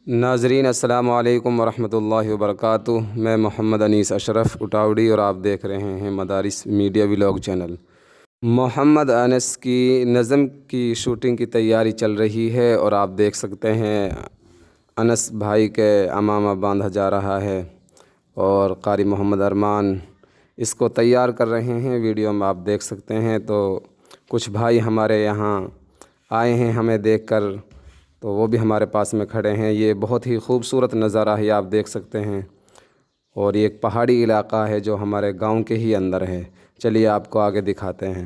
ناظرین السلام علیکم ورحمۃ اللہ وبرکاتہ۔ میں محمد اشرف اٹاوڑی اور آپ دیکھ رہے ہیں مدارس میڈیا ولوگ چینل۔ محمد انس کی نظم کی شوٹنگ کی تیاری چل رہی ہے اور آپ دیکھ سکتے ہیں انس بھائی کے امامہ باندھا جا رہا ہے اور قاری محمد ارمان اس کو تیار کر رہے ہیں۔ ویڈیو میں آپ دیکھ سکتے ہیں تو کچھ بھائی ہمارے یہاں آئے ہیں ہمیں دیکھ کر، تو وہ بھی ہمارے پاس میں کھڑے ہیں۔ یہ بہت ہی خوبصورت نظارہ ہے، آپ دیکھ سکتے ہیں، اور یہ ایک پہاڑی علاقہ ہے جو ہمارے گاؤں کے ہی اندر ہے۔ چلیے آپ کو آگے دکھاتے ہیں۔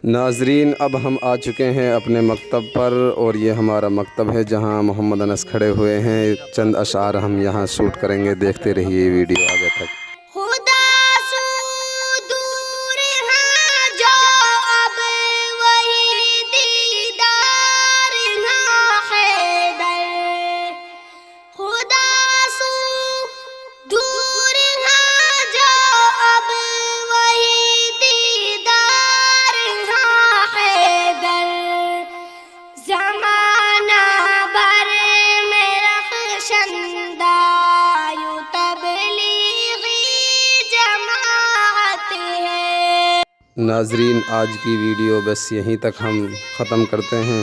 ناظرین اب ہم آ چکے ہیں اپنے مکتب پر، اور یہ ہمارا مکتب ہے جہاں محمد انس کھڑے ہوئے ہیں۔ چند اشعار ہم یہاں شوٹ کریں گے، دیکھتے رہیے ویڈیو آگے تک۔ ناظرین آج کی ویڈیو بس یہیں تک ہم ختم کرتے ہیں،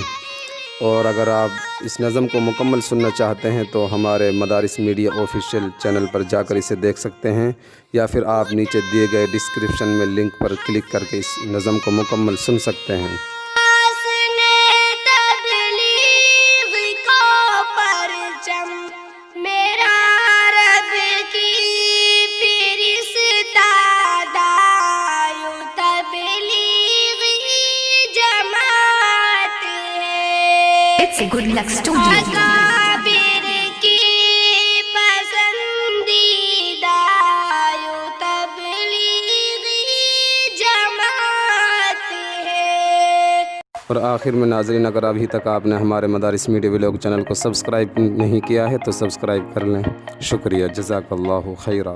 اور اگر آپ اس نظم کو مکمل سننا چاہتے ہیں تو ہمارے مدارس میڈیا آفیشیل چینل پر جا کر اسے دیکھ سکتے ہیں، یا پھر آپ نیچے دیے گئے ڈسکرپشن میں لنک پر کلک کر کے اس نظم کو مکمل سن سکتے ہیں۔ Good luck studio. اور آخر میں ناظرین اگر ابھی تک آپ نے ہمارے مدارس میڈیا ولوگ چینل کو سبسکرائب نہیں کیا ہے تو سبسکرائب کر لیں۔ شکریہ، جزاک اللہ خیرا۔